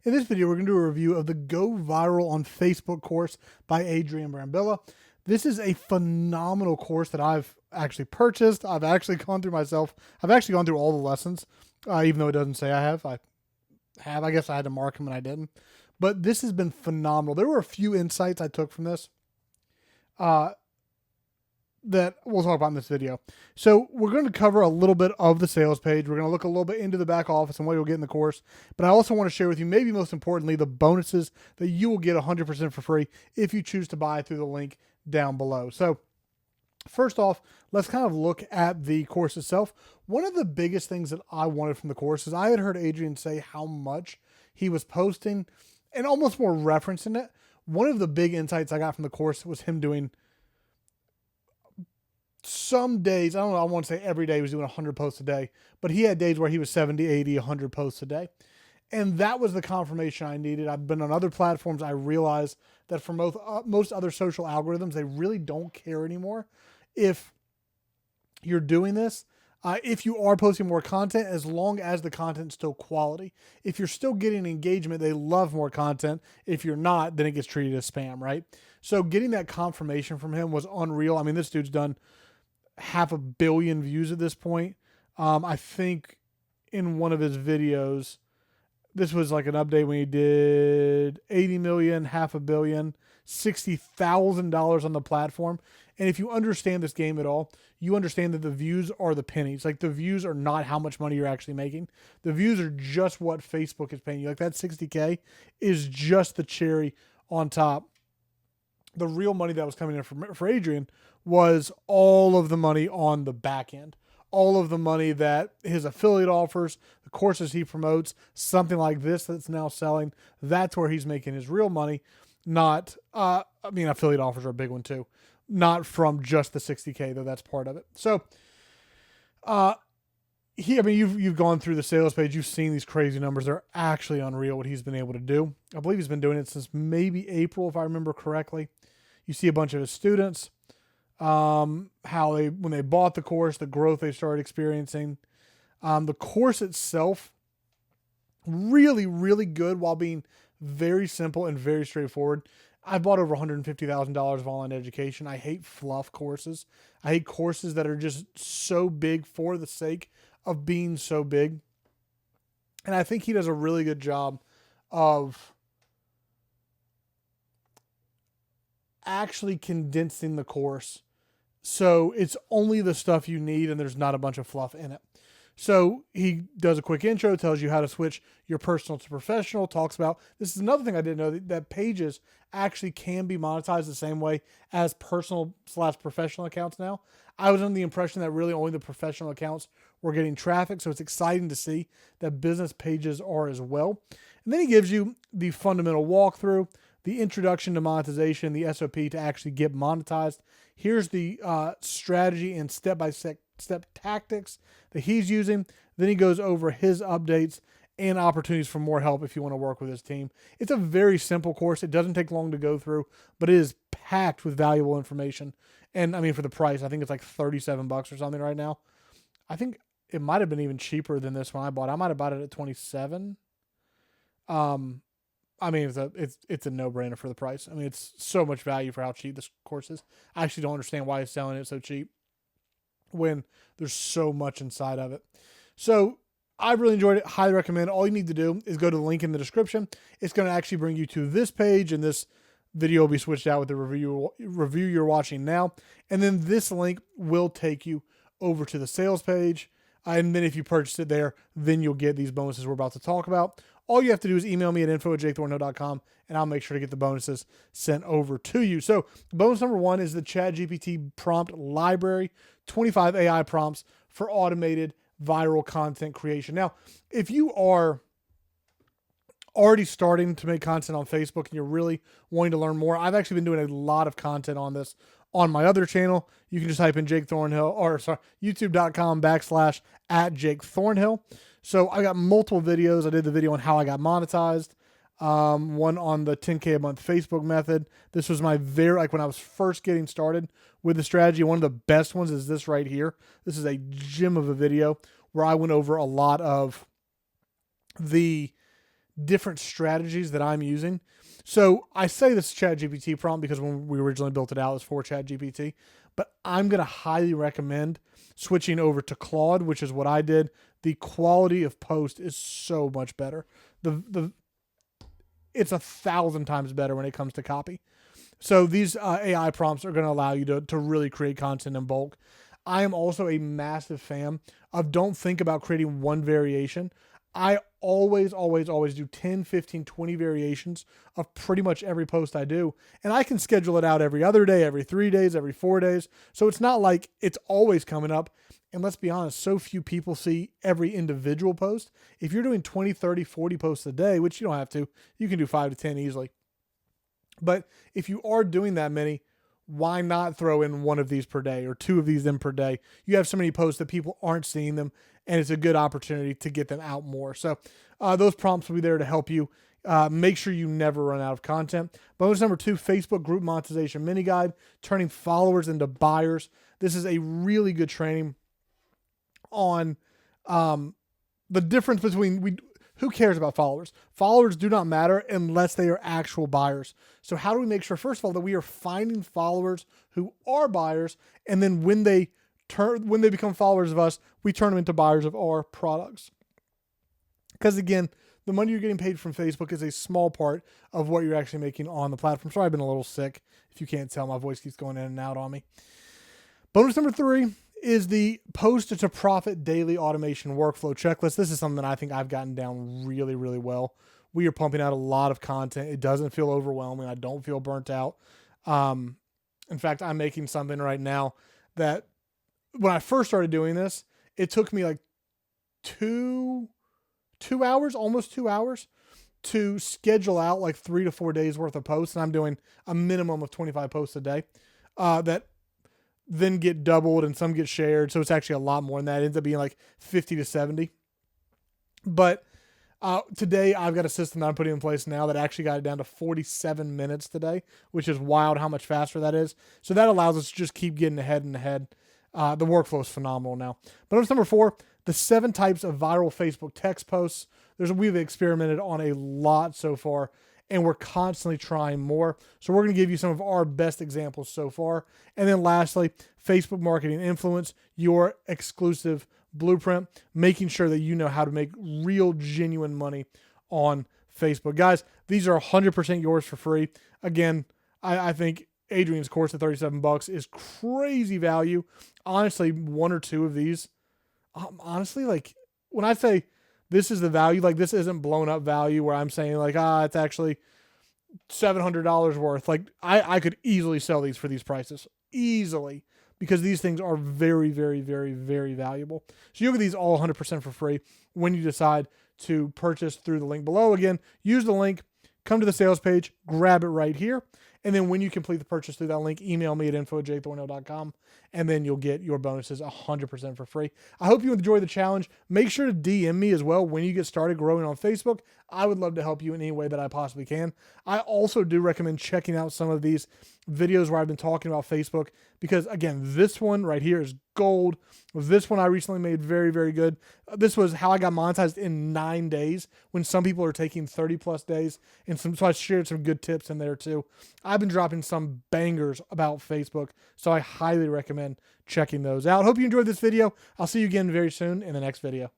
In this video, we're going to do a review of the Go Viral on Facebook course by Adrian Brambila. This is a phenomenal course that I've actually purchased. I've actually gone through myself. I've actually gone through all the lessons, even though it doesn't say I have. I guess I had to mark them and I didn't. But this has been phenomenal. There were a few insights I took from this that we'll talk about in this video. So we're going to cover a little bit of the sales page. We're going to look a little bit into the back office and what you'll get in the course. But I also want to share with you, maybe most importantly, the bonuses that you will get 100% for free if you choose to buy through the link down below. So first off, let's kind of look at the course itself. One of the biggest things that I wanted from the course is I had heard Adrian say how much he was posting and almost more referencing it. One of the big insights I got from the course was him doing some days, I don't know, I won't say every day he was doing 100 posts a day, but he had days where he was 70, 80, 100 posts a day. And that was the confirmation I needed. I've been on other platforms. I realized that for most other social algorithms, they really don't care anymore if you're doing this. If you are posting more content, as long as the content's still quality. If you're still getting engagement, they love more content. If you're not, then it gets treated as spam, right? So getting that confirmation from him was unreal. I mean, this dude's done 500 million views at this point. I think in one of his videos, this was like an update when he did 80 million, 500 million, $60,000 on the platform. And if you understand this game at all, you understand that the views are the pennies. Like the views are not how much money you're actually making. The views are just what Facebook is paying you. Like that 60K is just the cherry on top. The real money that was coming in for Adrian was all of the money on the back end. All of the money that his affiliate offers, the courses he promotes, something like this that's now selling, that's where he's making his real money. Not, affiliate offers are a big one too. Not from just the 60K though, that's part of it. So, you've gone through the sales page, you've seen these crazy numbers. They're actually unreal what he's been able to do. I believe he's been doing it since maybe April, if I remember correctly. You see a bunch of his students, when they bought the course, the growth they started experiencing. The course itself, really, really good while being very simple and very straightforward. I bought over $150,000 of online education. I hate fluff courses. I hate courses that are just so big for the sake of being so big. And I think he does a really good job of actually condensing the course so it's only the stuff you need and there's not a bunch of fluff in it. So he does a quick intro, tells you how to switch your personal to professional, talks about, this is another thing I didn't know, that pages actually can be monetized the same way as personal/professional accounts now. I was under the impression that really only the professional accounts were getting traffic, so it's exciting to see that business pages are as well. And then he gives you the fundamental walkthrough, the introduction to monetization, the SOP to actually get monetized. Here's the strategy and step-by-step tactics that he's using. Then he goes over his updates and opportunities for more help if you want to work with his team. It's a very simple course. It doesn't take long to go through, but it is packed with valuable information. And I mean, for the price, I think it's like $37 or something right now. I think it might have been even cheaper than this one I bought. I might have bought it at $27. It's a no-brainer for the price. I mean, it's so much value for how cheap this course is. I actually don't understand why he's selling it so cheap when there's so much inside of it. So I really enjoyed it. Highly recommend. All you need to do is go to the link in the description. It's going to actually bring you to this page, and this video will be switched out with the review you're watching now. And then this link will take you over to the sales page. And then if you purchase it there, then you'll get these bonuses we're about to talk about. All you have to do is email me at info@jakethornhill.com, and I'll make sure to get the bonuses sent over to you. So bonus number 1 is the ChatGPT prompt library, 25 AI prompts for automated viral content creation. Now, if you are already starting to make content on Facebook and you're really wanting to learn more, I've actually been doing a lot of content on this on my other channel. You can just type in youtube.com/@JakeThornhill. So I got multiple videos. I did the video on how I got monetized. One on the 10K a month Facebook method. This was my when I was first getting started with the strategy. One of the best ones is this right here. This is a gem of a video where I went over a lot of the different strategies that I'm using. So I say this ChatGPT prompt because when we originally built it out, it was for ChatGPT, but I'm going to highly recommend switching over to Claude, which is what I did. The quality of post is so much better. It's 1,000 times better when it comes to copy. So these AI prompts are going to allow you to really create content in bulk. I am also a massive fan of don't think about creating one variation. I always do 10, 15, 20 variations of pretty much every post I do. And I can schedule it out every other day, every 3 days, every 4 days. So it's not like it's always coming up. And let's be honest, so few people see every individual post. If you're doing 20, 30, 40 posts a day, which you don't have to, you can do 5 to 10 easily. But if you are doing that many, why not throw in one of these per day or 2 of these in per day? You have so many posts that people aren't seeing them, and it's a good opportunity to get them out more. So those prompts will be there to help you. Make sure you never run out of content. Bonus number 2, Facebook group monetization mini guide, turning followers into buyers. This is a really good training on the difference between who cares about followers? Followers do not matter unless they are actual buyers. So how do we make sure, first of all, that we are finding followers who are buyers, and then when they become followers of us, we turn them into buyers of our products? Because again, the money you're getting paid from Facebook is a small part of what you're actually making on the platform. Sorry, I've been a little sick. If you can't tell, my voice keeps going in and out on me. Bonus number 3 is the post to profit daily automation workflow checklist. This is something that I think I've gotten down really, really well. We are pumping out a lot of content. It doesn't feel overwhelming. I don't feel burnt out. In fact, I'm making something right now that when I first started doing this, it took me like 2 hours, almost 2 hours to schedule out like 3 to 4 days worth of posts. And I'm doing a minimum of 25 posts a day that then get doubled and some get shared. So it's actually a lot more than that. It ends up being like 50 to 70. But today I've got a system that I'm putting in place now that actually got it down to 47 minutes today, which is wild how much faster that is. So that allows us to just keep getting ahead and ahead. The workflow is phenomenal now. Bonus number 4, the 7 types of viral Facebook text posts. We've experimented on a lot so far, and we're constantly trying more. So we're going to give you some of our best examples so far. And then lastly, Facebook marketing influence, your exclusive blueprint, making sure that you know how to make real, genuine money on Facebook. Guys, these are 100% yours for free. Again, I think Adrian's course at $37 is crazy value. Honestly, 1 or 2 of these, honestly, like when I say this is the value, like this isn't blown up value where I'm saying like, it's actually $700 worth. Like I could easily sell these for these prices easily, because these things are very, very, very, very valuable. So you'll get these all 100% for free when you decide to purchase through the link below. Again, use the link, come to the sales page, grab it right here. And then when you complete the purchase through that link, email me at info@jthornhill.com, and then you'll get your bonuses 100% for free. I hope you enjoy the challenge. Make sure to DM me as well when you get started growing on Facebook. I would love to help you in any way that I possibly can. I also do recommend checking out some of these videos where I've been talking about Facebook, because again, this one right here is gold. This one I recently made very, very good. This was how I got monetized in 9 days when some people are taking 30 plus days. So I shared some good tips in there too. I've been dropping some bangers about Facebook, so I highly recommend checking those out. Hope you enjoyed this video. I'll see you again very soon in the next video.